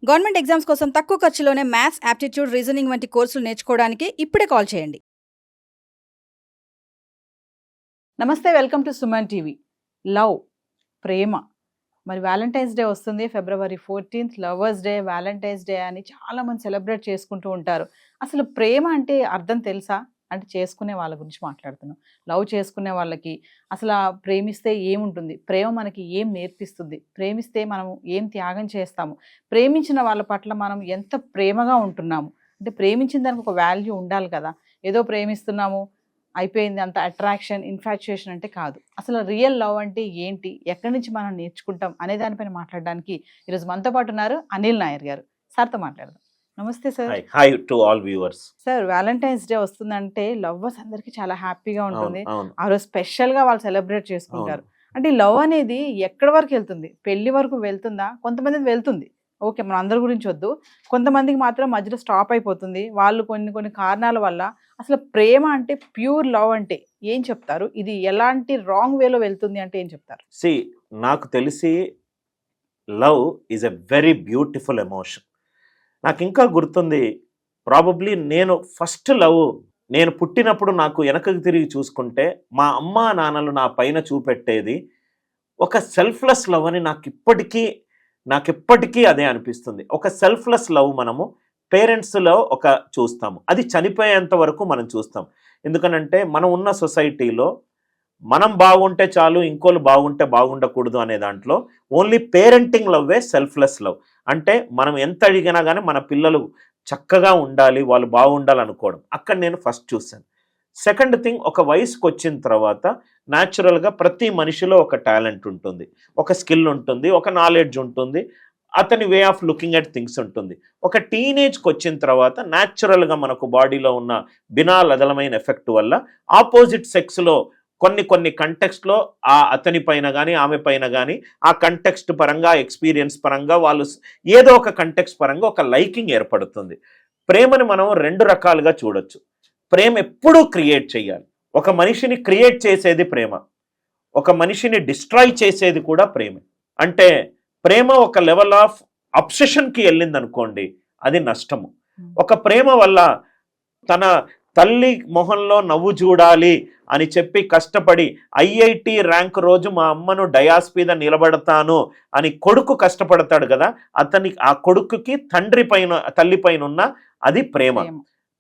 Government exams కోసం తక్కువ ఖర్చులోనే maths, aptitude, reasoning వంటి కోర్సులు నేర్చుకోవడానికి ఇప్పుడే కాల్ చేయండి. నమస్తే, welcome to Suman TV. Love, ప్రేమ. మరి వ్యాలంటైన్స్ డే వస్తుంది, February 14th. Lovers day, Valentine's day అని చాలామంది సెలబ్రేట్ చేసుకుంటూ ఉంటారు. అసలు ప్రేమ అంటే అర్థం తెలుసా? అంటే చేసుకునే వాళ్ళ గురించి మాట్లాడుతున్నాం. లవ్ చేసుకునే వాళ్ళకి అసలు ప్రేమిస్తే ఏముంటుంది, ప్రేమ మనకి ఏం నేర్పిస్తుంది, ప్రేమిస్తే మనం ఏం త్యాగం చేస్తాము, ప్రేమించిన వాళ్ళ పట్ల మనం ఎంత ప్రేమగా ఉంటున్నాము. అంటే ప్రేమించిన దానికి ఒక వాల్యూ ఉండాలి కదా. ఏదో ప్రేమిస్తున్నాము అయిపోయింది, అంత అట్రాక్షన్, ఇన్ఫాచ్యుయేషన్ అంటే కాదు. అసలు రియల్ లవ్ అంటే ఏంటి, ఎక్కడి నుంచి మనం నేర్చుకుంటాం అనే దానిపైన మాట్లాడడానికి ఈరోజు మనతో పాటు ఉన్నారు అనిల్ నాయర్ గారు. సార్తో మాట్లాడదాం. నమస్తే sir. Hi to all viewers. Sir, Valentine's day వస్తుందంటే లవ్వర్స్ అందరికి చాలా హ్యాపీగా ఉంటుంది. ఆ రోజు స్పెషల్ గా వాళ్ళు సెలబ్రేట్ చేసుకుంటారు. అంటే లవ్ అనేది ఎక్కడి వరకు వెళ్తుంది? పెళ్లి వరకు వెళ్తుందా? కొంతమంది వెళ్తుంది, ఓకే, మన అందరి గురించి వద్దు. కొంతమందికి మాత్రం మధ్యలో స్టాప్ అయిపోతుంది. వాళ్ళు కొన్ని కారణాల వల్ల. అసలు ప్రేమ అంటే, ప్యూర్ లవ్ అంటే ఏం చెప్తారు? ఇది ఎలాంటి రాంగ్ వేలో వెళ్తుంది అంటే ఏం చెప్తారు? నాకు తెలిసి love is a very beautiful emotion. నాకు ఇంకా గుర్తుంది, ప్రాబబ్లీ నేను ఫస్ట్ లవ్, నేను పుట్టినప్పుడు నాకు వెనకకి తిరిగి చూసుకుంటే మా అమ్మ నాన్నలు నా పైన చూపెట్టేది ఒక సెల్ఫ్లెస్ లవ్ అని నాకు ఇప్పటికీ అదే అనిపిస్తుంది. ఒక సెల్ఫ్లెస్ లవ్ మనము పేరెంట్స్లో చూస్తాము, అది చనిపోయేంత వరకు మనం చూస్తాం. ఎందుకనంటే మనం ఉన్న సొసైటీలో మనం బాగుంటే చాలు, ఇంకోళ్ళు బాగుంటే బాగుండకూడదు అనే దాంట్లో ఓన్లీ పేరెంటింగ్ లవ్వే సెల్ఫ్లెస్ లవ్. అంటే మనం ఎంత అడిగినా కానీ మన పిల్లలు చక్కగా ఉండాలి, వాళ్ళు బాగుండాలనుకోవడం, అక్కడ నేను ఫస్ట్ చూశాను. సెకండ్ థింగ్, ఒక వయసుకు వచ్చిన తర్వాత న్యాచురల్గా ప్రతి మనిషిలో ఒక టాలెంట్ ఉంటుంది, ఒక స్కిల్ ఉంటుంది, ఒక నాలెడ్జ్ ఉంటుంది, అతని way of looking at things ఉంటుంది. ఒక టీనేజ్కి వచ్చిన తర్వాత న్యాచురల్గా మనకు బాడీలో ఉన్న బినాలదలమైన ఎఫెక్ట్ వల్ల ఆపోజిట్ సెక్స్లో కొన్ని కంటెక్స్ట్లో అతని పైన కానీ ఆమె పైన కానీ ఆ కంటెక్స్ట్ పరంగా, ఎక్స్పీరియన్స్ పరంగా వాళ్ళు ఏదో ఒక కంటెక్స్ట్ పరంగా ఒక లైకింగ్ ఏర్పడుతుంది. ప్రేమని మనం రెండు రకాలుగా చూడొచ్చు. ప్రేమ ఎప్పుడూ క్రియేట్ చేయాలి. ఒక మనిషిని క్రియేట్ చేసేది ప్రేమ, ఒక మనిషిని డిస్ట్రాయ్ చేసేది కూడా ప్రేమే. అంటే ప్రేమ ఒక లెవెల్ ఆఫ్ అబ్సెషన్కి వెళ్ళింది అనుకోండి, అది నష్టము. ఒక ప్రేమ వల్ల తన తల్లి మొహంలో నవ్వు చూడాలి అని చెప్పి కష్టపడి IIT ర్యాంక్ రోజు మా అమ్మను డయాస్ మీద నిలబడతాను అని కొడుకు కష్టపడతాడు కదా, ఆ కొడుకుకి తల్లి పైన ఉన్న అది ప్రేమ.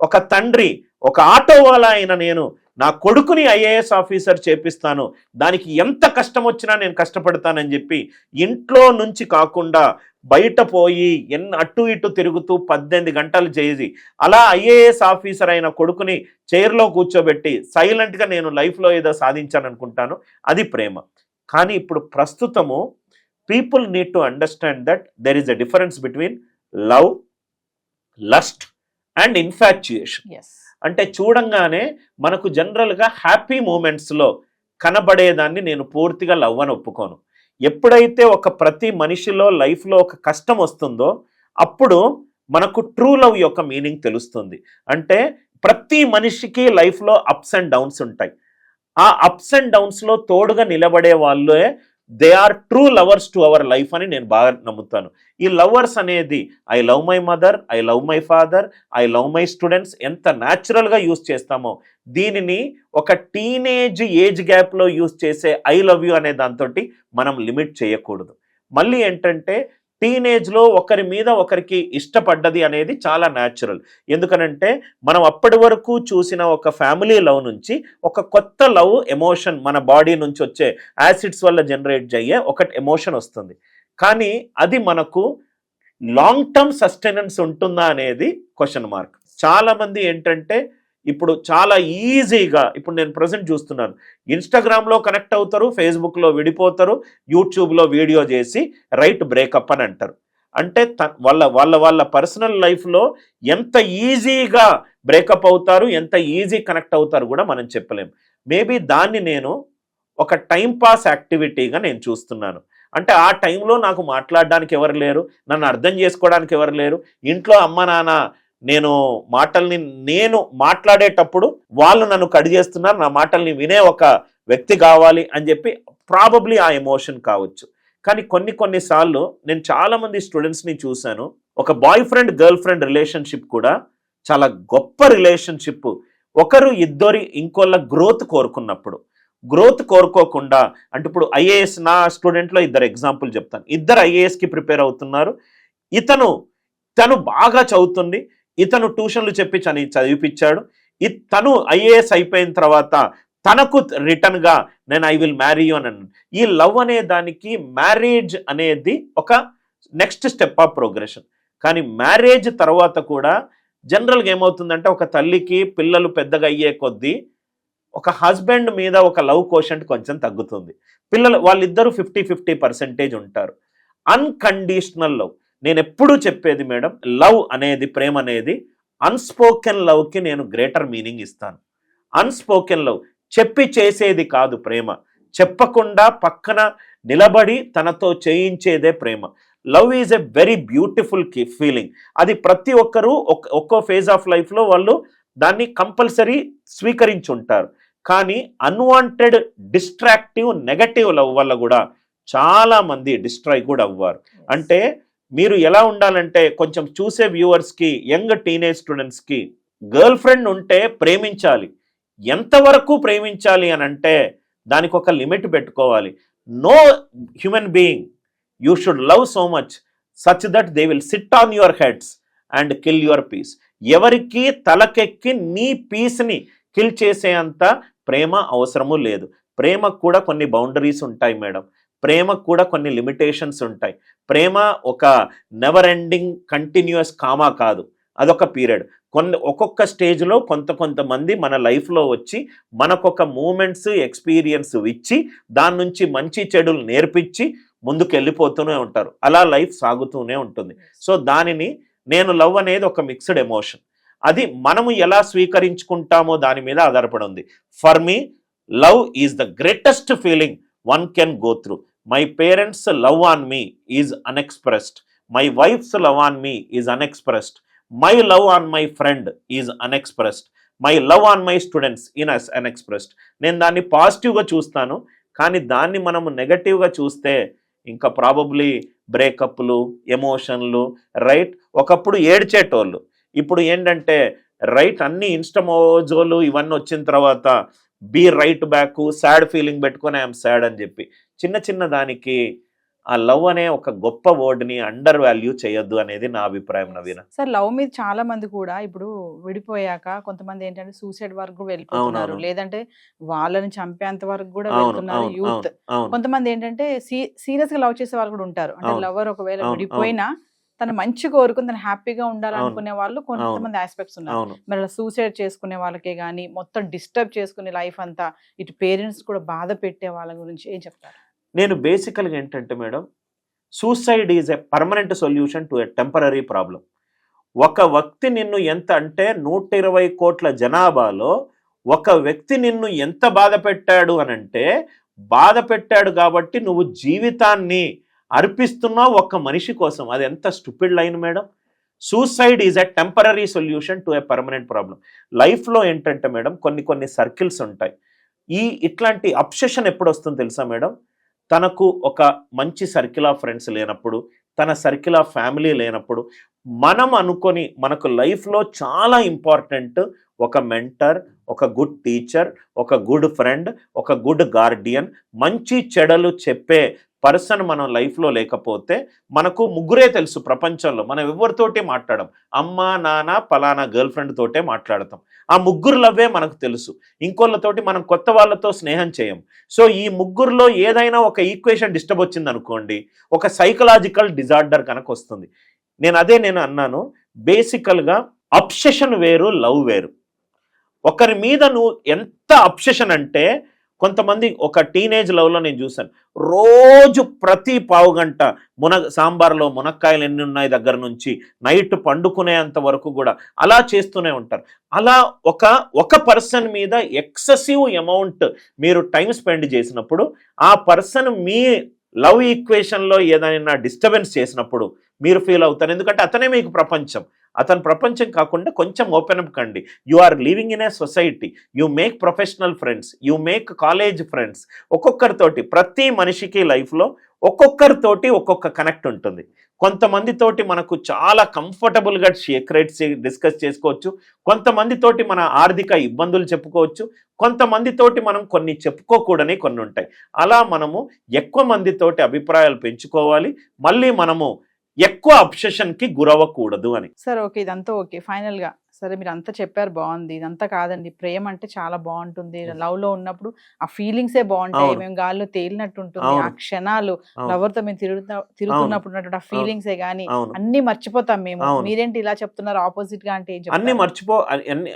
ఒక తండ్రి, ఒక ఆటో వాలా అయిన నేను నా కొడుకుని IAS ఆఫీసర్ చేపిస్తాను, దానికి ఎంత కష్టం వచ్చినా నేను కష్టపడతానని చెప్పి ఇంట్లో నుంచి కాకుండా బయట పోయి అటు ఇటు తిరుగుతూ 18 గంటలు చేసి అలా IAS ఆఫీసర్ అయిన కొడుకుని చైర్లో కూర్చోబెట్టి సైలెంట్గా నేను లైఫ్లో ఏదో సాధించాను అనుకుంటాను, అది ప్రేమ. కానీ ఇప్పుడు ప్రస్తుతము people need to understand that there is a difference between love, lust and infatuation. అంటే చూడంగానే మనకు జనరల్గా హ్యాపీ మూమెంట్స్లో కనబడేదాన్ని నేను పూర్తిగా లవ్ అని ఒప్పుకోను. ఎప్పుడైతే ప్రతి మనిషిలో లైఫ్లో ఒక కష్టం వస్తుందో అప్పుడు మనకు ట్రూ లవ్ యొక్క మీనింగ్ తెలుస్తుంది. అంటే ప్రతి మనిషికి లైఫ్లో అప్స్ అండ్ డౌన్స్ ఉంటాయి. ఆ అప్స్ అండ్ డౌన్స్లో తోడుగా నిలబడే వాళ్ళే they are true lovers to our life అని నేను బాగా నమ్ముతాను. ఈ లవర్స్ అనేది I love my mother, I love my father, I love my students ఎంత న్యాచురల్గా యూజ్ చేస్తామో దీనిని ఒక టీనేజ్ ఏజ్ గ్యాప్లో యూజ్ చేసే ఐ లవ్ యూ అనే దాంతో మనం లిమిట్ చేయకూడదు. మళ్ళీ ఏంటంటే టీనేజ్లో ఒకరి మీద ఒకరికి ఇష్టపడ్డది అనేది చాలా న్యాచురల్. ఎందుకనంటే మనం అప్పటి వరకు చూసిన ఒక ఫ్యామిలీ లవ్ నుంచి ఒక కొత్త లవ్ ఎమోషన్ మన బాడీ నుంచి వచ్చే యాసిడ్స్ వల్ల జనరేట్ అయ్యే ఒక ఎమోషన్ వస్తుంది. కానీ అది మనకు లాంగ్ టర్మ్ సస్టెనెన్స్ ఉంటుందా అనేది క్వశ్చన్ మార్క్. చాలామంది ఏంటంటే ఇప్పుడు చాలా ఈజీగా, ఇప్పుడు నేను ప్రజెంట్ చూస్తున్నాను, ఇన్స్టాగ్రామ్లో కనెక్ట్ అవుతారు, ఫేస్బుక్లో విడిపోతారు, యూట్యూబ్లో వీడియో చేసి రైట్ బ్రేకప్ అని అంటారు. అంటే వాళ్ళ పర్సనల్ లైఫ్లో ఎంత ఈజీగా బ్రేకప్ అవుతారు, ఎంత ఈజీ కనెక్ట్ అవుతారు కూడా మనం చెప్పలేం. మేబీ దాన్ని నేను ఒక టైంపాస్ యాక్టివిటీగా నేను చూస్తున్నాను. అంటే ఆ టైంలో నాకు మాట్లాడడానికి ఎవరు లేరు, నన్ను అర్థం చేసుకోవడానికి ఎవరు లేరు, ఇంట్లో అమ్మ నాన్న నేను మాట్లాడేటప్పుడు వాళ్ళు నన్ను కట్ చేస్తున్నారు, నా మాటల్ని వినే ఒక వ్యక్తి కావాలి అని చెప్పి ప్రాబబ్లీ ఆ ఎమోషన్ కావచ్చు. కానీ కొన్నిసార్లు నేను చాలామంది స్టూడెంట్స్ని చూశాను, ఒక boy friend girl friend relationship కూడా చాలా గొప్ప రిలేషన్షిప్. ఒకరు ఇద్దరి ఇంకోళ్ళ గ్రోత్ కోరుకున్నప్పుడు, గ్రోత్ కోరుకోకుండా, అంటే ఇప్పుడు ఐఏఎస్, నా స్టూడెంట్లో ఇద్దరు ఎగ్జాంపుల్ చెప్తాను. ఇద్దరు ఐఏఎస్కి ప్రిపేర్ అవుతున్నారు. తను బాగా చదువుతుంది, ఇతను ట్యూషన్లు చెప్పి చదివిపించాడు. తను ఐఏఎస్ అయిపోయిన తర్వాత తనకు రిటర్న్గా నేను ఐ విల్ మ్యారీ యూ అని అన్నాను. ఈ లవ్ అనే దానికి మ్యారేజ్ అనేది ఒక నెక్స్ట్ స్టెప్ ఆఫ్ ప్రోగ్రెషన్. కానీ మ్యారేజ్ తర్వాత కూడా జనరల్గా ఏమవుతుందంటే, ఒక తల్లికి పిల్లలు పెద్దగా అయ్యే కొద్దీ ఒక హస్బెండ్ మీద ఒక లవ్ కోషెంట్ కొంచెం తగ్గుతుంది. వాళ్ళిద్దరూ 50-50% ఉంటారు. అన్కండిషనల్ లవ్, నేను ఎప్పుడూ చెప్పేది మేడం, లవ్ అనేది, ప్రేమ అనేది అన్స్పోకెన్ లవ్కి నేను గ్రేటర్ మీనింగ్ ఇస్తాను. అన్స్పోకెన్ లవ్, చెప్పి చేసేది కాదు ప్రేమ, చెప్పకుండా పక్కన నిలబడి తనతో చేయించేదే ప్రేమ. Love is a very beautiful feeling. అది ప్రతి ఒక్కరూ ఒక్కో ఫేజ్ ఆఫ్ లైఫ్లో వాళ్ళు దాన్ని కంపల్సరీ స్వీకరించుంటారు. కానీ అన్వాంటెడ్, డిస్ట్రాక్టివ్, నెగటివ్ లవ్ వల్ల కూడా చాలా మంది డిస్ట్రాయ్ కూడా అవ్వారు. అంటే మీరు ఎలా ఉండాలంటే, కొంచెం చూసే వ్యూవర్స్కి, యంగ్ టీనేజ్ స్టూడెంట్స్కి, గర్ల్ ఫ్రెండ్ ఉంటే ప్రేమించాలి. ఎంతవరకు ప్రేమించాలి అని అంటే దానికి ఒక లిమిట్ పెట్టుకోవాలి. No human being you should love so much such that they will sit on your heads and kill your peace. ఎవరికి తలకెక్కి నీ పీస్ని కిల్ చేసేంత ప్రేమ అవసరము లేదు. ప్రేమకు కూడా కొన్ని బౌండరీస్ ఉంటాయి మేడం, ప్రేమకు కూడా కొన్ని లిమిటేషన్స్ ఉంటాయి. ప్రేమ ఒక నెవర్ ఎండింగ్ కంటిన్యూస్ కామా కాదు, అదొక పీరియడ్. ఒక్కొక్క స్టేజ్లో కొంతమంది మన లైఫ్లో వచ్చి మనకొక మూమెంట్స్, ఎక్స్పీరియన్స్ ఇచ్చి దాని నుంచి మంచి చెడులు నేర్పించి ముందుకు వెళ్ళిపోతూనే ఉంటారు. అలా లైఫ్ సాగుతూనే ఉంటుంది. సో దానిని నేను లవ్ అనేది ఒక మిక్స్డ్ ఎమోషన్. అది మనము ఎలా స్వీకరించుకుంటామో దాని మీద ఆధారపడి ఉంది. For me love is the greatest feeling one can go through. My parents' love on me is unexpressed. My wife's love on me is unexpressed. My love on my friend is unexpressed. My love on my students is unexpressed. నేను దాన్ని పాజిటివ్గా చూస్తాను, కానీ దాన్ని మనము నెగటివ్గా చూస్తే ఇంకా ప్రాబబ్లీ బ్రేకప్లు, ఎమోషన్లు, రైట్. ఒకప్పుడు ఏడ్చేటోళ్ళు, ఇప్పుడు ఏంటంటే రైట్ అన్ని ఇన్స్టమోజోలు ఇవన్నీ వచ్చిన తర్వాత be right back, sad feeling పెట్టుకొని ఐఎమ్ సాడ్ అని చెప్పి చిన్న దానికి ఆ లవ్ అనే ఒక గొప్ప వర్డ్ని అండర్ వాల్యూ చేయొద్దు అనేది నా అభిప్రాయం. నవీన సార్, లవ్ మీద చాలా మంది కూడా ఇప్పుడు విడిపోయాక కొంతమంది ఏంటంటే సూసైడ్ వరకు వెళ్ళిపోతున్నారు, లేదంటే వాళ్ళని చంపేంత వరకు కూడా వెళ్తున్నారు యూత్. కొంతమంది ఏంటంటే సీరియస్ గా లవ్ చేసే వాళ్ళు కూడా ఉంటారు. అంటే లవర్ ఒకవేళ విడిపోయినా తను మంచి కోరుకుని తను హ్యాపీగా ఉండాలనుకునే వాళ్ళు కొంతమంది ఆస్పెక్ట్స్ ఉన్నారు. మరి సూసైడ్ చేసుకునే వాళ్ళకే గానీ, మొత్తం డిస్టర్బ్ చేసుకునే లైఫ్ అంతా ఇటు పేరెంట్స్ కూడా బాధ పెట్టే వాళ్ళ గురించి ఏం చెప్తారు? నేను బేసికల్గా ఏంటంటే madam, suicide is a permanent solution to a temporary problem. ఒక వ్యక్తి నిన్ను ఎంత అంటే 120 కోట్ల జనాభాలో ఒక వ్యక్తి నిన్ను ఎంత బాధ పెట్టాడు అనంటే, బాధ పెట్టాడు కాబట్టి నువ్వు జీవితాన్ని అర్పిస్తున్నావు ఒక్క మనిషి కోసం. అది ఎంత stupid line madam. Suicide is a temporary solution to a permanent problem. లైఫ్లో ఏంటంటే మేడం కొన్ని సర్కిల్స్ ఉంటాయి. ఇట్లాంటి అబ్సెషన్ ఎప్పుడు వస్తుందో తెలుసా మేడం, తనకు ఒక మంచి సర్కిల్ ఆఫ్ ఫ్రెండ్స్ లేనప్పుడు, తన సర్కిల్ ఆఫ్ ఫ్యామిలీ లేనప్పుడు, మనం అనుకొని మనకు లైఫ్లో చాలా ఇంపార్టెంట్ ఒక మెంటర్, ఒక గుడ్ టీచర్, ఒక గుడ్ ఫ్రెండ్, ఒక గుడ్ గార్డియన్, మంచి చెడలు చెప్పే పర్సన్ మనం లైఫ్లో లేకపోతే, మనకు ముగ్గురే తెలుసు ప్రపంచంలో, మనం ఎవరితోటి మాట్లాడడం, అమ్మ నాన్న పలానా గర్ల్ ఫ్రెండ్ తోటే మాట్లాడతాం. ఆ ముగ్గురు లవ్వే మనకు తెలుసు. ఇంకోళ్ళతోటి మనం కొత్త వాళ్ళతో స్నేహం చేయం. సో ఈ ముగ్గురులో ఏదైనా ఒక ఈక్వేషన్ డిస్టర్బ్ వచ్చింది అనుకోండి, ఒక సైకలాజికల్ డిజార్డర్ కనుక వస్తుంది. నేను అన్నాను, బేసికల్గా అబ్సెషన్ వేరు, లవ్ వేరు. ఒకరి మీద నువ్వు ఎంత అబ్సెషన్ అంటే, కొంతమంది ఒక టీనేజ్ లవ్లో నేను చూశాను, రోజు ప్రతి పావు గంట సాంబార్లో మునక్కాయలు ఎన్ని ఉన్నాయి దగ్గర నుంచి నైట్ పండుకునేంత వరకు కూడా అలా చేస్తూనే ఉంటారు. అలా ఒక పర్సన్ మీద ఎక్సెసివ్ అమౌంట్ మీరు టైం స్పెండ్ చేసినప్పుడు, ఆ పర్సన్ మీ లవ్ ఈక్వేషన్లో ఏదైనా డిస్టర్బెన్స్ చేసినప్పుడు మీరు ఫీల్ అవుతారు. ఎందుకంటే అతనే మీకు ప్రపంచం. అతని ప్రపంచం కాకుండా కొంచెం ఓపెన్ అప్ కండి. You are living in a society, you make professional friends, you make college friends. ఒక్కొక్కరితోటి ప్రతి మనిషికి లైఫ్లో ఒక్కొక్కరితోటి ఒక్కొక్క కనెక్ట్ ఉంటుంది. కొంతమందితోటి మనకు చాలా కంఫర్టబుల్గా సీక్రెట్స్ డిస్కస్ చేసుకోవచ్చు, కొంతమందితోటి మన ఆర్థిక ఇబ్బందులు చెప్పుకోవచ్చు, కొంతమందితోటి మనం కొన్ని చెప్పుకోకూడని కొన్ని ఉంటాయి. అలా మనము ఎక్కువ మందితోటి అభిప్రాయాలు పెంచుకోవాలి, మళ్ళీ మనము ఎక్కువ అబ్సెషన్కి గురవ్వకూడదు అని. సార్ ఓకే, ఇదంతా ఓకే. ఫైనల్గా సరే మీరు అంతా చెప్పారు, బాగుంది. ఇదంతా కాదండి, ప్రేమ అంటే చాలా బాగుంటుంది, లవ్ లో ఉన్నప్పుడు ఆ ఫీలింగ్సే బాగుంటాయి, అవును. మేము గాల్లో తేలినట్టు ఉంటుంది, ఆ అవును. క్షణాలు అవును. లవర్ తో మేము తిరుగుతున్నప్పుడు ఉన్నటువంటి ఆ ఫీలింగ్సే గానీ అవును. అన్ని మర్చిపోతాం మేము. అవును. మీరేంటి ఇలా చెప్తున్నారు, ఆపోజిట్ గా అంటే ఏం అన్ని చెప్తారు? అన్ని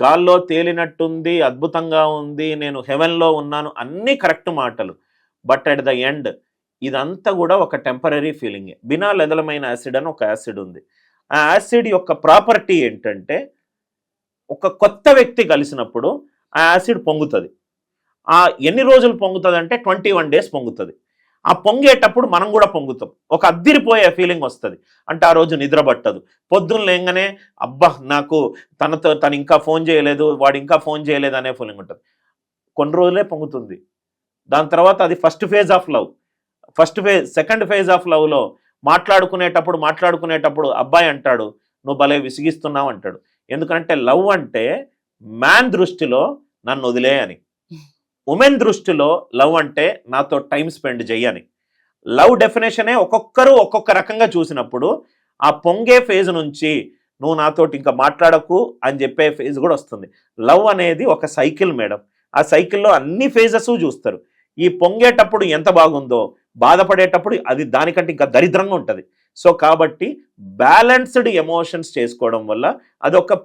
గాల్లో తేలినట్టుంది, అద్భుతంగా ఉంది, నేను హెవెన్లో ఉన్నాను, అన్నీ కరెక్ట్ మాటలు. బట్ అట్ ద ఎండ్ ఇదంతా కూడా ఒక టెంపరరీ ఫీలింగే. బినాల్ ఎదలమైన యాసిడ్ అని ఒక యాసిడ్ ఉంది. ఆ యాసిడ్ యొక్క ప్రాపర్టీ ఏంటంటే, ఒక కొత్త వ్యక్తి కలిసినప్పుడు ఆ యాసిడ్ పొంగుతుంది. ఆ ఎన్ని రోజులు పొంగుతుంది అంటే 21 days పొంగుతుంది. ఆ పొంగేటప్పుడు మనం కూడా పొంగుతాం, ఒక అద్దిరిపోయే ఫీలింగ్ వస్తుంది. అంటే ఆ రోజు నిద్ర పట్టదు, పొద్దున్న లేగానే అబ్బా నాకు తను ఇంకా ఫోన్ చేయలేదు, వాడు ఇంకా ఫోన్ చేయలేదు అనే ఫీలింగ్ ఉంటుంది. కొన్ని రోజులే పొంగుతుంది. దాని తర్వాత అది first phase of love. Second phase of లవ్లో మాట్లాడుకునేటప్పుడు అబ్బాయి అంటాడు, నువ్వు భలే విసిగిస్తున్నావు అంటాడు. ఎందుకంటే లవ్ అంటే మ్యాన్ దృష్టిలో నన్ను వదిలే అని, ఉమెన్ దృష్టిలో లవ్ అంటే నాతో టైం స్పెండ్ చెయ్యని. లవ్ డెఫినేషనే ఒక్కొక్కరు ఒక్కొక్క రకంగా చూసినప్పుడు ఆ పొంగే ఫేజ్ నుంచి నువ్వు నాతోటి ఇంకా మాట్లాడకు అని చెప్పే ఫేజ్ కూడా వస్తుంది. లవ్ అనేది ఒక సైకిల్ మేడం. ఆ సైకిల్లో అన్ని ఫేజెస్ చూస్తారు. ఈ పొంగేటప్పుడు ఎంత బాగుందో, బాధపడేటప్పుడు అది దానికంటే ఇంకా దరిద్రంగా ఉంటుంది. సో కాబట్టి బ్యాలెన్స్డ్ ఎమోషన్స్ చేసుకోవడం వల్ల అదొక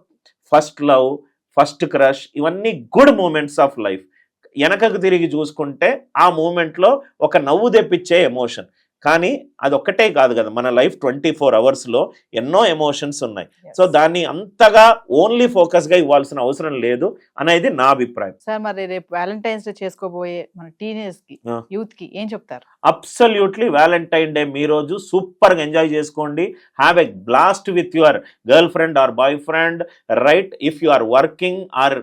ఫస్ట్ లవ్, ఫస్ట్ క్రష్, ఇవన్నీ గుడ్ మూమెంట్స్ ఆఫ్ లైఫ్. వెనకకు తిరిగి చూసుకుంటే ఆ మూమెంట్లో ఒక నవ్వు తెప్పించే ఎమోషన్. కానీ అది ఒక్కటే కాదు కదా, మన లైఫ్ 24 hours ఎన్నో ఎమోషన్స్ ఉన్నాయి. సో దాన్ని అంతగా ఓన్లీ ఫోకస్గా ఇవ్వాల్సిన అవసరం లేదు అనేది నా అభిప్రాయం. సార్ మరి రేపు వ్యాలంటైన్స్ డే చేసుకోబోయే మన టీనేజ్ కి, యూత్ కి ఏం చెప్తారు? అబ్సల్యూట్లీ వ్యాలంటైన్ డే మీ రోజు సూపర్గా ఎంజాయ్ చేసుకోండి. Have a blast with your girl friend or boy friend, right? If you are working or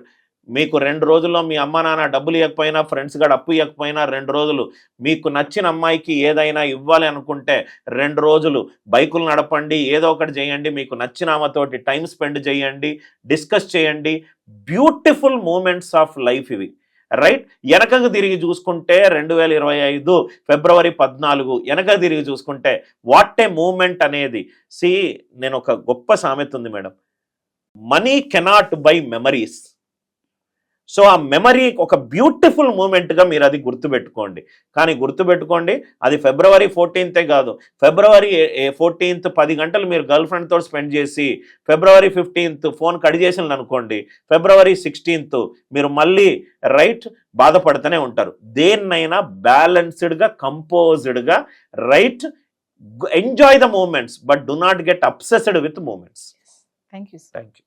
మీకు 2 రోజుల్లో మీ అమ్మ నాన్న డబ్బులు ఇవ్వకపోయినా, ఫ్రెండ్స్ గడ అప్పు ఇవ్వకపోయినా 2 రోజులు మీకు నచ్చిన అమ్మాయికి ఏదైనా ఇవ్వాలి అనుకుంటే 2 రోజులు బైకులు నడపండి, ఏదో ఒకటి చేయండి, మీకు నచ్చిన ఆమెతోటి టైం స్పెండ్ చేయండి, డిస్కస్ చేయండి. బ్యూటిఫుల్ మూమెంట్స్ ఆఫ్ లైఫ్ ఇవి, రైట్? వెనకకు తిరిగి చూసుకుంటే 2025 February 14 వెనక తిరిగి చూసుకుంటే వాట్ ఏ మూమెంట్ అనేది. నేను ఒక గొప్ప సామెత ఉంది madam, money cannot by memories. So ఆ మెమరీ ఒక బ్యూటిఫుల్ మూమెంట్గా మీరు అది గుర్తుపెట్టుకోండి. కానీ గుర్తుపెట్టుకోండి, అది February 14 కాదు, February 14 10 గంటలు మీరు గర్ల్ ఫ్రెండ్తో స్పెండ్ చేసి February 15 ఫోన్ కట్ చేసిన అనుకోండి, February 16 మీరు మళ్ళీ రైట్ బాధపడుతూనే ఉంటారు. దేన్నైనా బ్యాలెన్స్డ్గా, కంపోజ్డ్గా, right, enjoy the moments but do not get obsessed with moments. Thank you. Thank you.